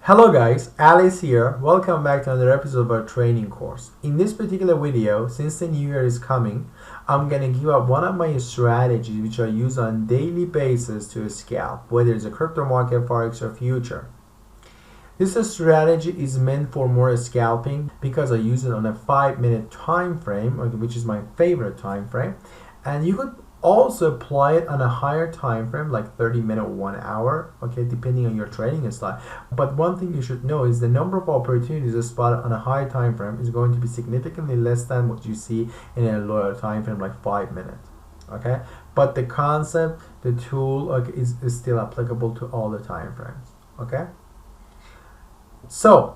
Hello guys, Alice here. Welcome back to another episode of our training course. In this particular video, since the new year is coming, I'm gonna give up one of my strategies which I use on daily basis to scalp, whether it's a crypto market, forex, or future. This strategy is meant for more scalping because I use it on a 5-minute time frame, which is my favorite time frame, and you could also apply it on a higher time frame like 30-minute or 1 hour, okay, depending on your trading style. But one thing you should know is the number of opportunities spotted on a high time frame is going to be significantly less than what you see in a lower time frame like 5 minutes, okay. But the concept, the tool, okay, is still applicable to all the time frames, okay. So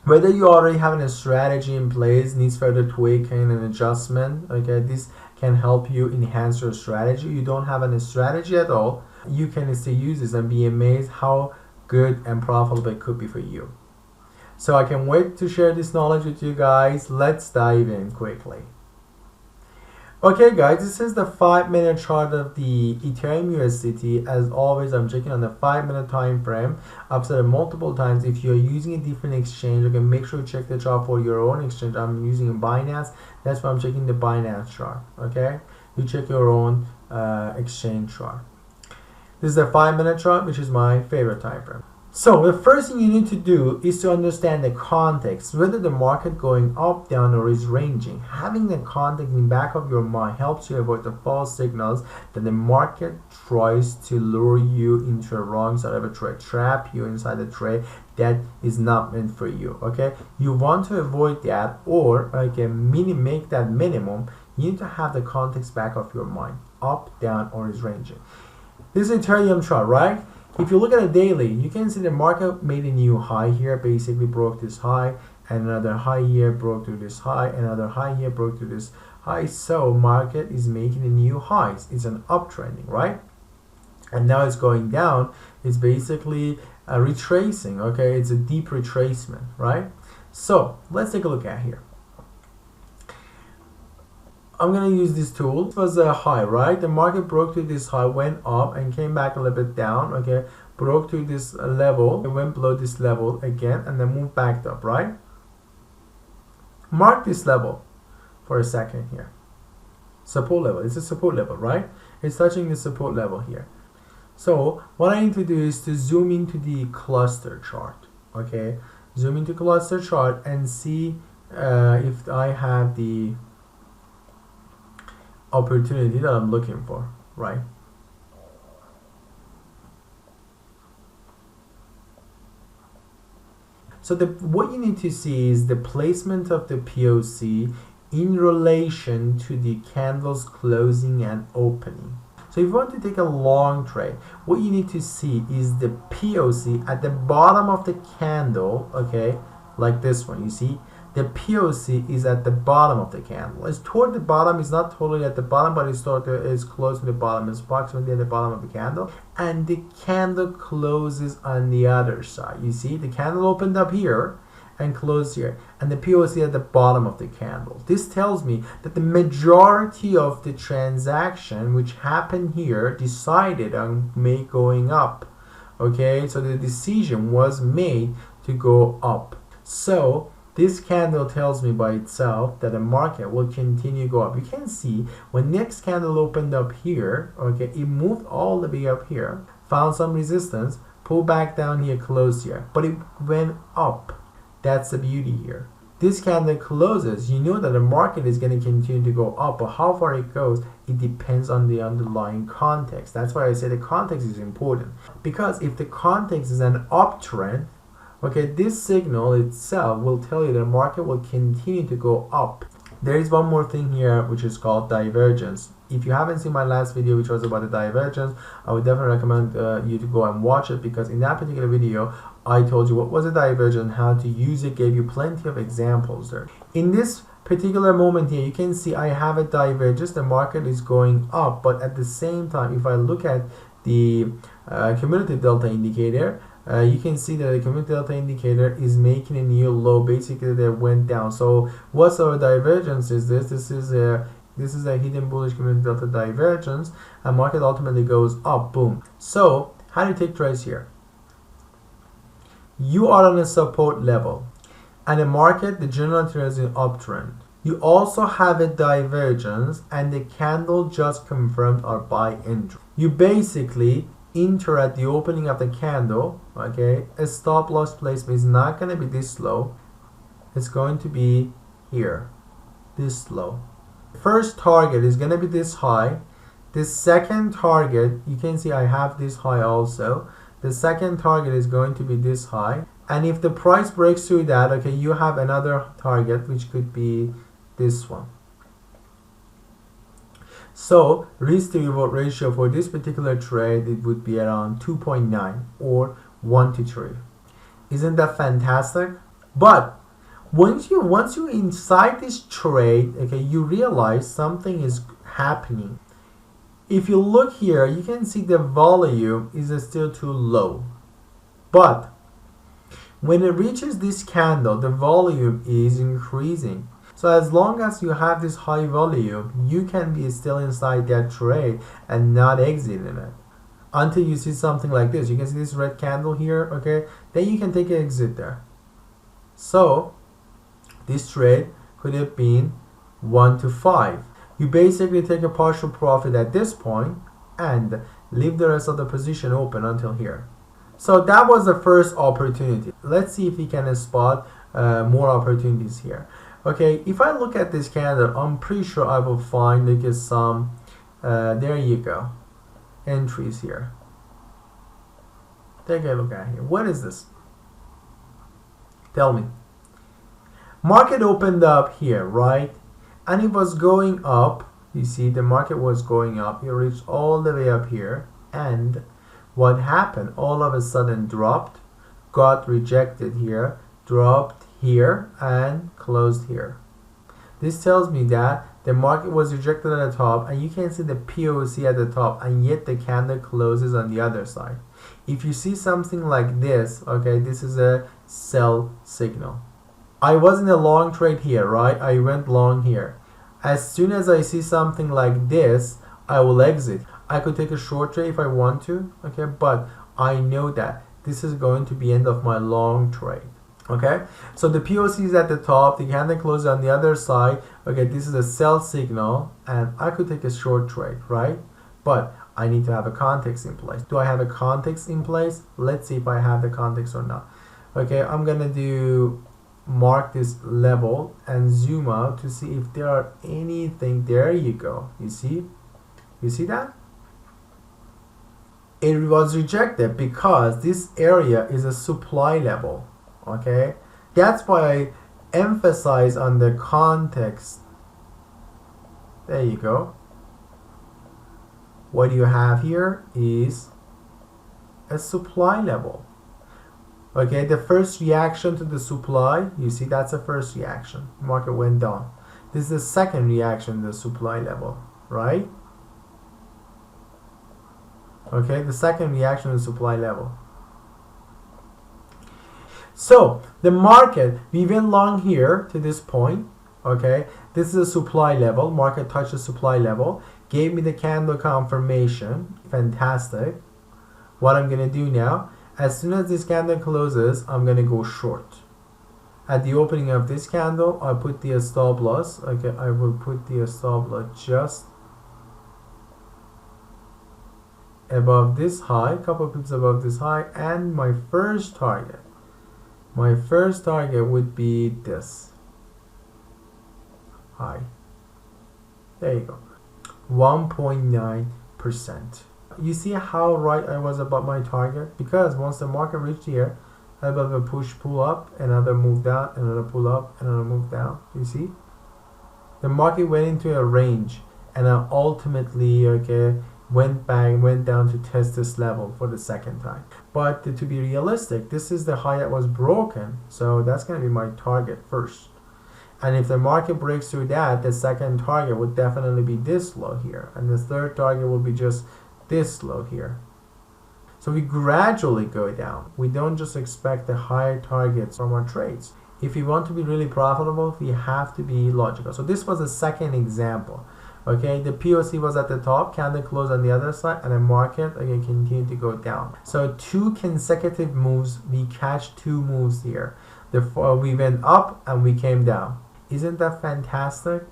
whether you already have a strategy in place, needs further tweaking and adjustment, okay, this can help you enhance your strategy. You don't have a strategy at all, you can still use this and be amazed how good and profitable it could be for you. So I can't wait to share this knowledge with you guys. Let's dive in quickly. Okay guys, this is the 5-minute chart of the Ethereum USDT. As always, I'm checking on the 5-minute time frame. I've said it multiple times, if you're using a different exchange, okay, make sure you check the chart for your own exchange. I'm using Binance, that's why I'm checking the Binance chart, okay. You check your own exchange chart. This is the 5-minute chart, which is my favorite time frame. So the first thing you need to do is to understand the context, whether the market going up, down, or is ranging. Having the context in the back of your mind helps you avoid the false signals that the market tries to lure you into a wrong side of a trade, trap you inside a trade that is not meant for you, okay. You want to avoid that, or okay, make that minimum. You need to have the context back of your mind, up, down, or is ranging. This is Ethereum chart, right? If you look at a daily, you can see the market made a new high here, basically broke this high, and another high here broke through this high, another high here broke through this high. So market is making a new highs. It's an uptrending, right? And now it's going down. It's basically retracing, okay? It's a deep retracement, right? So let's take a look at here. I'm gonna use this tool. It was a high, right? The market broke through this high, went up and came back a little bit down, okay, broke through this level, it went below this level again, and then moved back up, right? Mark this level for a second here. Support level. It's a support level, right? It's touching the support level here. So what I need to do is to zoom into the cluster chart, okay? Zoom into cluster chart and see if I have the opportunity that I'm looking for, right? So what you need to see is the placement of the POC in relation to the candles closing and opening. So if you want to take a long trade, what you need to see is the POC at the bottom of the candle, okay, like this one, you see? The POC is at the bottom of the candle. It's toward the bottom. It's not totally at the bottom, but it's close to the bottom. It's approximately at the bottom of the candle. And the candle closes on the other side. You see, the candle opened up here and closed here. And the POC at the bottom of the candle. This tells me that the majority of the transaction which happened here decided on going up. Okay, so the decision was made to go up. So this candle tells me by itself that the market will continue to go up. You can see when next candle opened up here, okay, it moved all the way up here, found some resistance, pulled back down here, closed here, but it went up. That's the beauty here. This candle closes, you know that the market is going to continue to go up, but how far it goes, it depends on the underlying context. That's why I say the context is important, because if the context is an uptrend, okay, this signal itself will tell you the market will continue to go up. There is one more thing here which is called divergence. If you haven't seen my last video which was about the divergence, I would definitely recommend you to go and watch it, because in that particular video I told you what was a divergence, how to use it, gave you plenty of examples there. In this particular moment here, you can see I have a divergence, the market is going up, but at the same time, if I look at the cumulative delta indicator, you can see that the cumulative delta indicator is making a new low. Basically, they went down. So what's our divergence is this? This is a hidden bullish cumulative delta divergence, and market ultimately goes up. Boom. So how do you take trades here? you are on a support level, and the market, the general trend is in uptrend. You also have a divergence, and the candle just confirmed our buy entry. You basically enter at the opening of the candle, okay? A stop loss placement is not going to be this low. It's going to be here, this low. First target is going to be this high. The second target, you can see I have this high also. The second target is going to be this high. And if the price breaks through that, okay, you have another target, which could be this one. So risk to reward ratio for this particular trade, it would be around 2.9 or 1 to 3. Isn't that fantastic? But once you inside this trade, okay, you realize something is happening. If you look here, you can see the volume is still too low. But when it reaches this candle, the volume is increasing. So as long as you have this high volume, you can be still inside that trade and not exiting it. Until you see something like this. You can see this red candle here, okay? Then you can take an exit there. So this trade could have been 1 to 5. You basically take a partial profit at this point and leave the rest of the position open until here. So that was the first opportunity. Let's see if we can spot more opportunities here. Okay, if I look at this candle, I'm pretty sure I will find like some, there you go, entries here. Take a look at here. What is this? Tell me. Market opened up here, right? And it was going up. You see, the market was going up. It reached all the way up here. And what happened? All of a sudden dropped, got rejected here, dropped here, and closed here. This tells me that the market was rejected at the top, and you can see the POC at the top, and yet the candle closes on the other side. If you see something like this, okay, this is a sell signal. I was in a long trade here, right? I went long here. As soon as I see something like this, I will exit. I could take a short trade if I want to, okay, but I know that this is going to be end of my long trade. Okay, so the POC is at the top, the candle closes on the other side. Okay, this is a sell signal, and I could take a short trade, right? But I need to have a context in place. Do I have a context in place? Let's see if I have the context or not. Okay, I'm gonna mark this level and zoom out to see if there are anything. There you go. You see that? It was rejected because this area is a supply level. Okay, that's why I emphasize on the context. There you go. What you have here is a supply level. Okay, the first reaction to the supply, you see that's the first reaction. Market went down. This is the second reaction to the supply level, right? Okay, the second reaction to the supply level. So the market, we went long here to this point. Okay, this is a supply level. Market touched the supply level, gave me the candle confirmation. Fantastic. What I'm gonna do now, as soon as this candle closes, I'm gonna go short. At the opening of this candle, I put the stop loss. Okay, I will put the stop loss just above this high, couple of pips above this high, and my first target. My first target would be this high. There you go. 1.9%. You see how right I was about my target? Because once the market reached here, I have a push pull up, another move down, another pull up, another move down. You see? The market went into a range, and I ultimately, okay, went down to test this level for the second time. But to be realistic, this is the high that was broken, so that's going to be my target first. And if the market breaks through that, the second target would definitely be this low here, and the third target will be just this low here. So we gradually go down. We don't just expect the higher targets from our trades. If we want to be really profitable, we have to be logical. So this was a second example. Okay, the POC was at the top, candle closed on the other side, and the market again continued to go down. So 2 consecutive moves, we catch 2 moves here. We went up and we came down. Isn't that fantastic?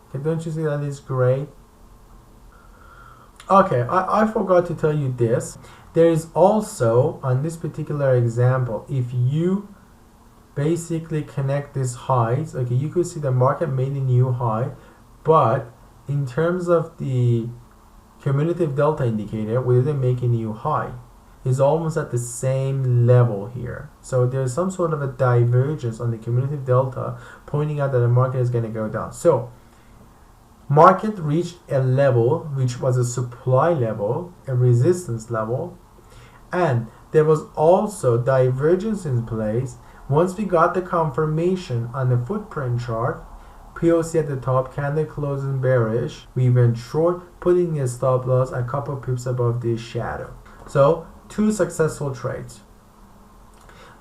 Okay, don't you see that is great? Okay, I forgot to tell you this. There is also, on this particular example, if you basically connect these highs, okay, you could see the market made a new high, but in terms of the cumulative delta indicator, we didn't make a new high. It's almost at the same level here. So there's some sort of a divergence on the cumulative delta pointing out that the market is going to go down. So market reached a level which was a supply level, a resistance level, and there was also divergence in place. Once we got the confirmation on the footprint chart, POC at the top, candle closing bearish, we went short, putting a stop loss a couple pips above this shadow. So 2 successful trades.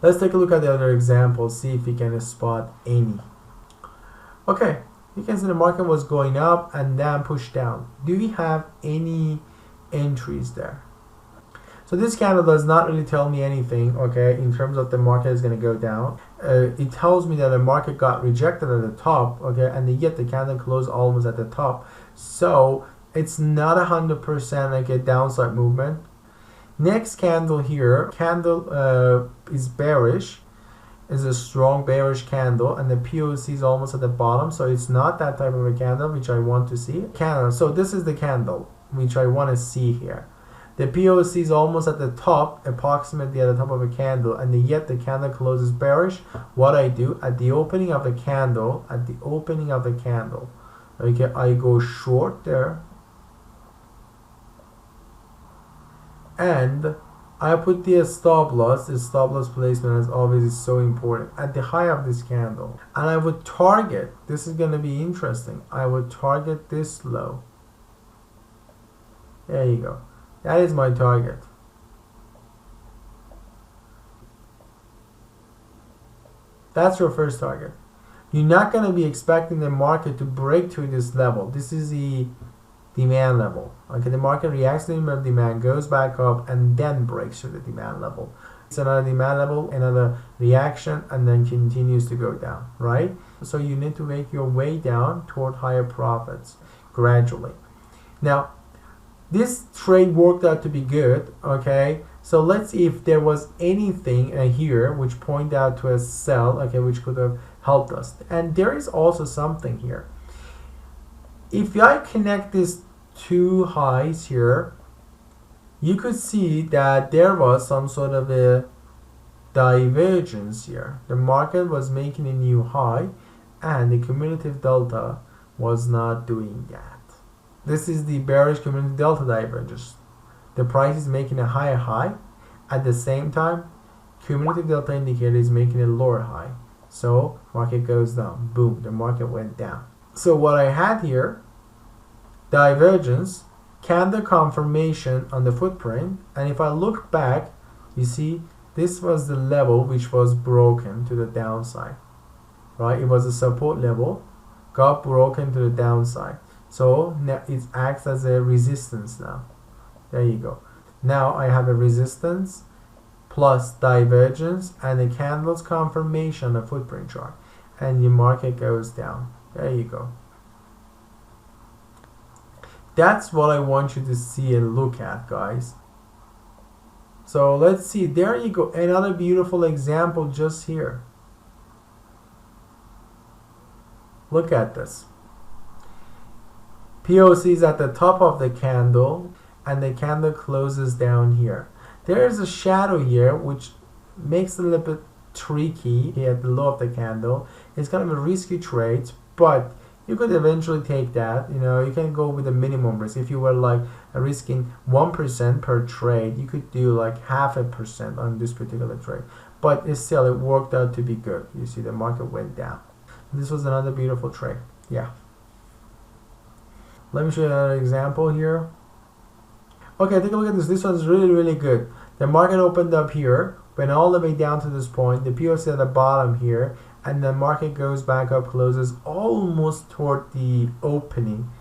Let's take a look at the other example, see if we can spot any. Okay, you can see the market was going up and then pushed down. Do we have any entries there? So this candle does not really tell me anything, okay, in terms of the market is going to go down. It tells me that the market got rejected at the top, okay, and yet the candle closed almost at the top. So it's not 100% like a downside movement. Next candle here, candle is bearish, is a strong bearish candle, and the POC is almost at the bottom, so it's not that type of a candle which I want to see. So this is the candle which I want to see here. The POC is almost at the top, approximately at the top of a candle, and yet the candle closes bearish. What I do at the opening of the candle, okay, I go short there, and I put the stop loss. The stop loss placement as always is so important at the high of this candle, and I would target. This is going to be interesting. I would target this low. There you go. That is my target. That's your first target. You're not going to be expecting the market to break through this level. This is the demand level. Okay, the market reacts to the demand, goes back up, and then breaks through the demand level. It's another demand level, another reaction, and then continues to go down, right? So you need to make your way down toward higher profits gradually. Now, this trade worked out to be good, okay? So let's see if there was anything here which pointed out to a sell, okay, which could have helped us. And there is also something here. If I connect these 2 highs here, you could see that there was some sort of a divergence here. The market was making a new high, and the cumulative delta was not doing that. This is the bearish cumulative delta divergence. The price is making a higher high. At the same time, cumulative delta indicator is making a lower high. So market goes down. Boom, the market went down. So what I had here, divergence, candle confirmation on the footprint, and if I look back, you see this was the level which was broken to the downside, right? It was a support level, got broken to the downside. So now it acts as a resistance now. There you go. Now I have a resistance plus divergence and a candle's confirmation of footprint chart, and the market goes down. There you go. That's what I want you to see and look at, guys. So let's see. There you go. Another beautiful example just here. Look at this. POC is at the top of the candle, and the candle closes down here. There is a shadow here which makes it a little bit tricky here at the low of the candle. It's kind of a risky trade, but you could eventually take that. You know, you can go with a minimum risk. If you were like risking 1% per trade, you could do like 0.5% on this particular trade. But still, it worked out to be good. You see, the market went down. This was another beautiful trade. Yeah. Let me show you another example here. Okay, take a look at this. This one's really, really good. The market opened up here, went all the way down to this point. The POC at the bottom here, and the market goes back up, closes almost toward the opening.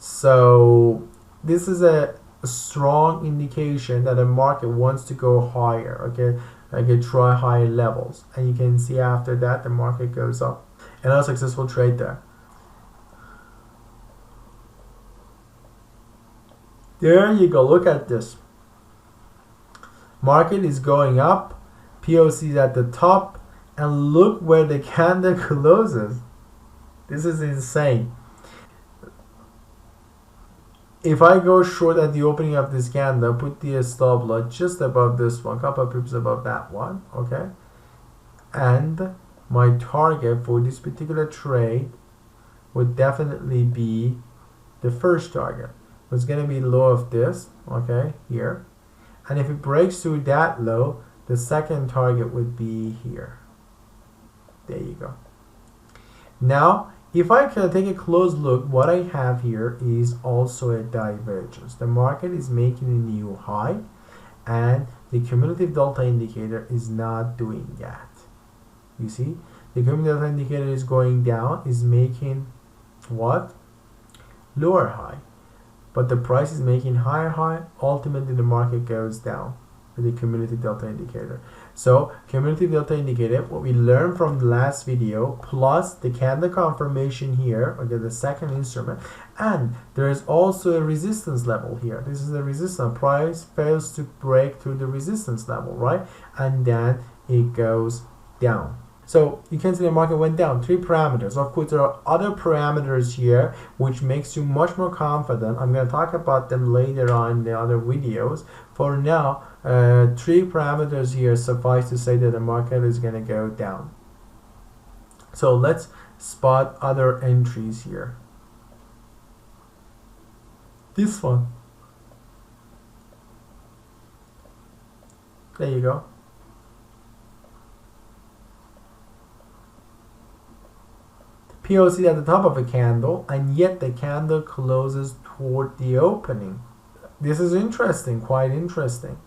So this is a strong indication that the market wants to go higher, okay, like try higher levels, and you can see after that the market goes up. Another successful trade there. There you go, look at this. Market is going up, POC is at the top, and look where the candle closes. This is insane. If I go short at the opening of this candle, put the stop loss just above this one, couple of pips above that one, okay? And my target for this particular trade would definitely be the first target. It's going to be low of this, okay, here. And if it breaks through that low, the second target would be here. There you go. Now, if I can take a close look, what I have here is also a divergence. The market is making a new high, and the cumulative delta indicator is not doing that. You see, the cumulative delta indicator is going down, is making what? Lower high. But the price is making higher high. Ultimately, the market goes down with the cumulative delta indicator. So cumulative delta indicator, what we learned from the last video, plus the candle confirmation here, okay, the second instrument, and there is also a resistance level here. This is the resistance. Price fails to break through the resistance level, right? And then it goes down. So you can see the market went down. 3 parameters. Of course, there are other parameters here which makes you much more confident. I'm going to talk about them later on in the other videos. For now, 3 parameters here suffice to say that the market is going to go down. So let's spot other entries here. This one. There you go. POC at the top of a candle, and yet the candle closes toward the opening. This is interesting, quite interesting.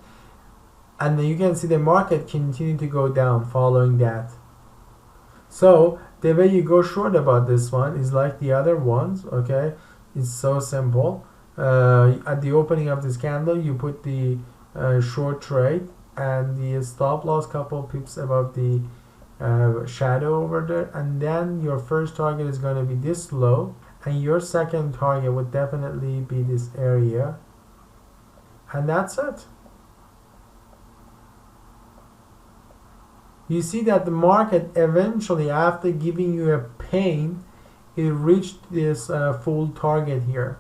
And then you can see the market continue to go down following that. So the way you go short about this one is like the other ones, okay? It's so simple. At the opening of this candle, you put the short trade and the stop loss couple pips above the shadow over there, and then your first target is going to be this low, and your second target would definitely be this area, and that's it. You see that the market eventually, after giving you a pain, it reached this full target here,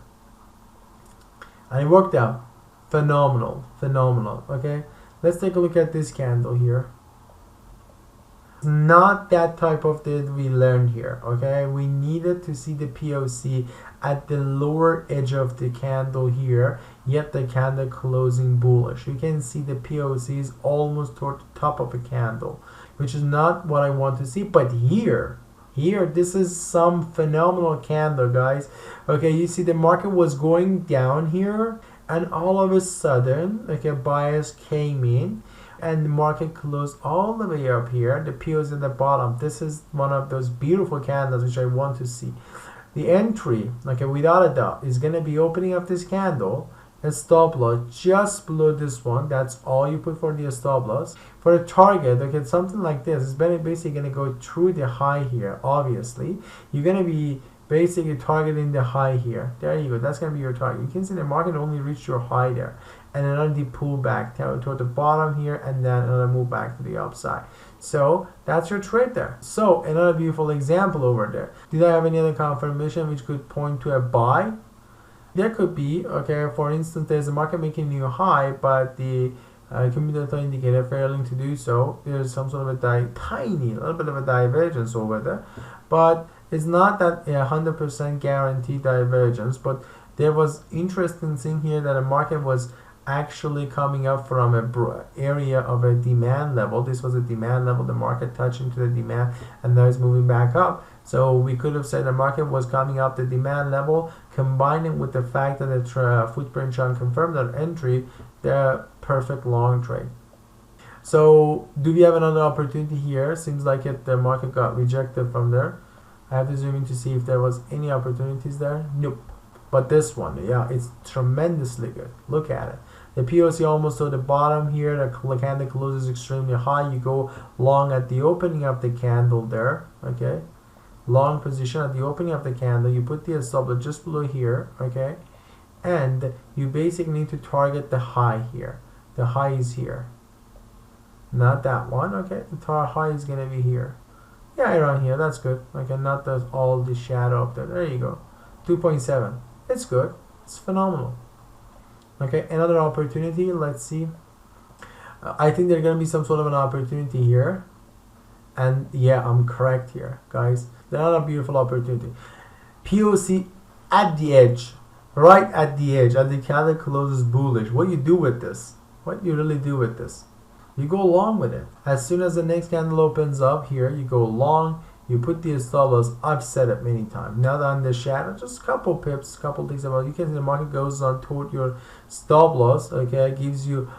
and it worked out. Phenomenal, phenomenal. Okay, let's take a look at this candle here. Not that type of that we learned here, okay? We needed to see the POC at the lower edge of the candle here, yet the candle closing bullish. You can see the POC is almost toward the top of a candle, which is not what I want to see. But here, this is some phenomenal candle, guys. Okay, you see the market was going down here, and all of a sudden, like a bias came in, and the market closed all the way up here. The POs at the bottom. This is one of those beautiful candles which I want to see. The entry, okay, without a doubt, is going to be opening up this candle. A stop loss just below this one. That's all you put for the stop loss. For a target, okay, something like this is basically going to go through the high here. Obviously, you're going to be basically targeting the high here. There you go. That's going to be your target. You can see the market only reached your high there, and another pull back toward the bottom here, and then another move back to the upside. So that's your trade there. So another beautiful example over there. Did I have any other confirmation which could point to a buy? There could be, okay, for instance, there's a market making a new high, but the cumulative indicator failing to do so. There's some sort of a little bit of a divergence over there, but it's not that 100% guaranteed divergence. But there was interesting thing here that the market was actually coming up from a area of a demand level. This was a demand level. The market touched into the demand, and now it's moving back up. So we could have said the market was coming up the demand level, combining with the fact that the footprint chart confirmed that entry, the perfect long trade. So do we have another opportunity here? Seems like the market got rejected from there. I have to zoom in to see if there was any opportunities there. Nope. But this one, yeah, it's tremendously good. Look at it. The POC almost to the bottom here. The candle closes extremely high. You go long at the opening of the candle there. Okay, long position at the opening of the candle. You put the stop loss just below here. Okay, and you basically need to target the high here. The high is here, not that one. Okay, the high is gonna be here. Yeah, around here. That's good. Okay, not all the shadow up there. There you go. 2.7. It's good. It's phenomenal. Okay, another opportunity. Let's see. I think there's gonna be some sort of an opportunity here, and yeah, I'm correct here, guys. Another beautiful opportunity. POC at the edge, right at the edge, and the candle closes bullish. What you do with this? What you really do with this? You go long with it. As soon as the next candle opens up here, you go long. You put the stop loss. I've said it many times. Now on the shadow, just a couple pips, couple things about. You can see the market goes on toward your stop loss. Okay, it gives you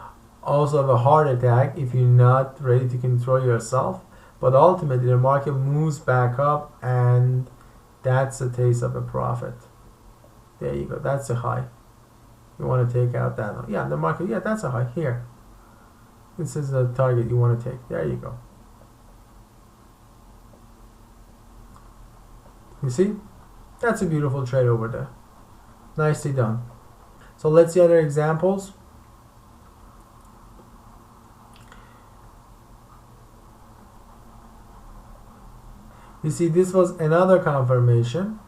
also a heart attack if you're not ready to control yourself. But ultimately, the market moves back up, and that's a taste of a profit. There you go. That's a high. You want to take out that one. Yeah, the market. Yeah, that's a high here. This is the target you want to take. There you go. You see? That's a beautiful trade over there. Nicely done. So let's see other examples. You see, this was another confirmation.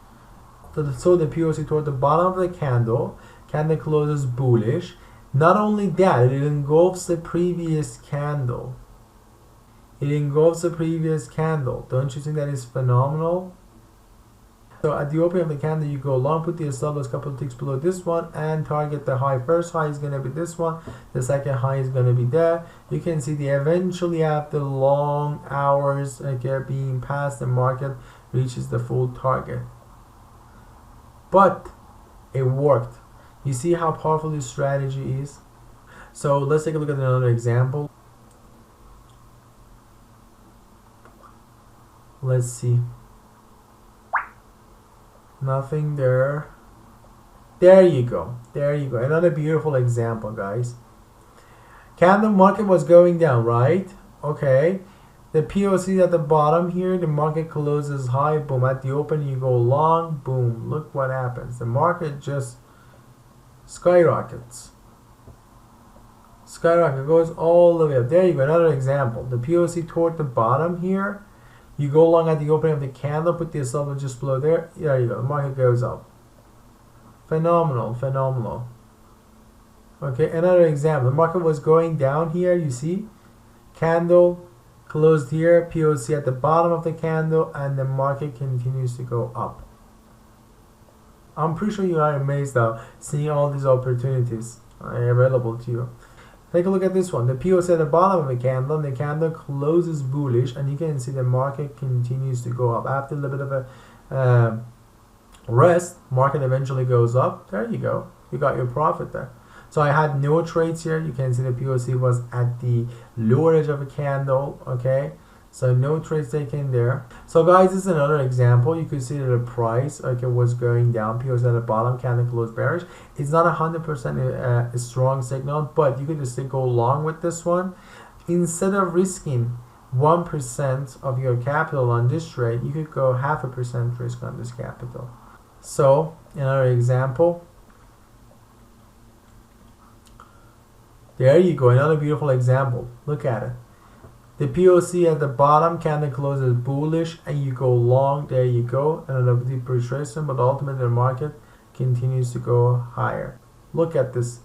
So the POC toward the bottom of the candle. Candle closes bullish. Not only that, it engulfs the previous candle. It engulfs the previous candle. Don't you think that is phenomenal? So at the opening of the candle, you go long, put the stop loss a couple of ticks below this one, and target the high. First high is going to be this one. The second high is going to be there. You can see the eventually after long hours being passed, the market reaches the full target. But it worked. You see how powerful this strategy is? So let's take a look at another example. Let's see. Nothing there. There you go. There you go. Another beautiful example, guys. Candle market was going down, right? Okay. The POC at the bottom here, the market closes high. Boom. At the open, you go long. Boom. Look what happens. The market just skyrockets. Skyrocket goes all the way up. There you go. Another example. The POC toward the bottom here. You go long at the opening of the candle, put the stop loss just below there. There you go. The market goes up. Phenomenal, phenomenal. Okay, another example. The market was going down here, you see. Candle closed here, POC at the bottom of the candle, and the market continues to go up. I'm pretty sure you are amazed now seeing all these opportunities available to you. Take a look at this one. The POC at the bottom of the candle, and the candle closes bullish, and you can see the market continues to go up. After a little bit of a rest, market eventually goes up. There you go. You got your profit there. So I had no trades here. You can see the POC was at the lower edge of a candle. Okay. So no trades taken there. So guys, this is another example. You could see that the price was going down. POC at the bottom, candle closed bearish. It's not 100% a strong signal, but you could just go along with this one. Instead of risking 1% of your capital on this trade, you could go 0.5% risk on this capital. So another example. There you go. Another beautiful example. Look at it. The POC at the bottom, candle closes bullish, and you go long. There you go. Another deep retracement, but ultimately the market continues to go higher. Look at this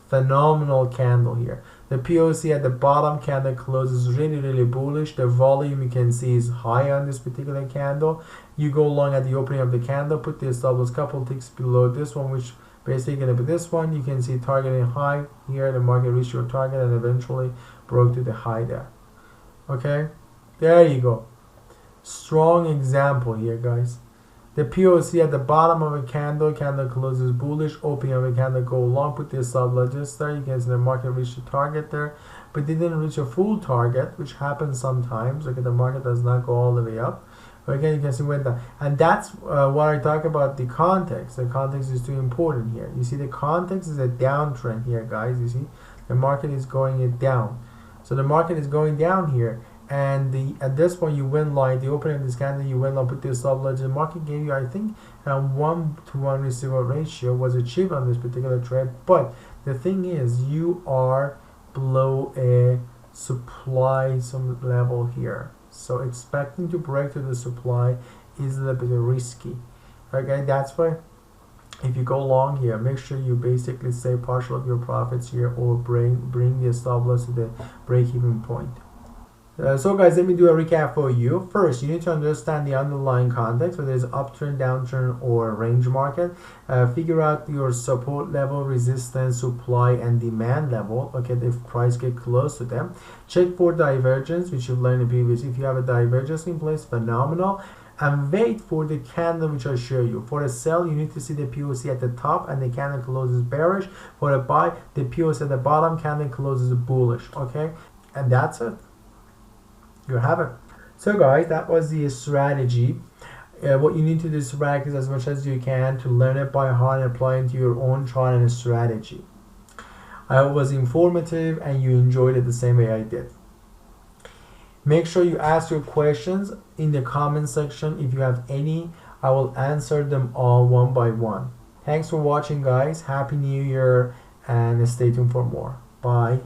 phenomenal candle here. The POC at the bottom, candle closes really bullish. The volume you can see is high on this particular candle. You go long at the opening of the candle, put the stop loss couple ticks below this one, which basically going to be this one. You can see targeting high here. The market reached your target and eventually broke to the high there. Okay, there you go. Strong example here, guys. The POC at the bottom of a candle, candle closes bullish, opening of a candle go long, put this stop loss just there. You can see the market reach the target there. but didn't reach a full target, which happens sometimes. Okay, the market does not go all the way up. Okay, you can see went down, and that's what I talk about the context. The context is too important here. You see, the context is a downtrend here, guys. You see, the market is going it down. So the market is going down here, and at this point you win long. The opening of this candle, you win long, put this stop loss. The market gave you, I think, 1-to-1 receiver ratio was achieved on this particular trade. But the thing is, you are below a supply some level here. So expecting to break to the supply is a little bit risky. Okay, that's why if you go long here, make sure you basically save partial of your profits here, or bring the stop loss to the break-even point. So guys, let me do a recap for you. First, you need to understand the underlying context, whether it's uptrend, downtrend, or range market. Figure out your support level, resistance, supply, and demand level. Okay, if price get close to them. Check for divergence, which you've learned in previous. If you have a divergence in place, phenomenal. And wait for the candle which I show you. For a sell, you need to see the POC at the top and the candle closes bearish. For a buy, the POC at the bottom, candle closes bullish. Okay, and that's it. You have it. So guys, that was the strategy. What you need to do is practice as much as you can to learn it by heart and apply it to your own chart and strategy. I hope it was informative and you enjoyed it the same way I did. Make sure you ask your questions in the comment section. If you have any, I will answer them all one by one. Thanks for watching, guys. Happy New Year, and stay tuned for more. Bye.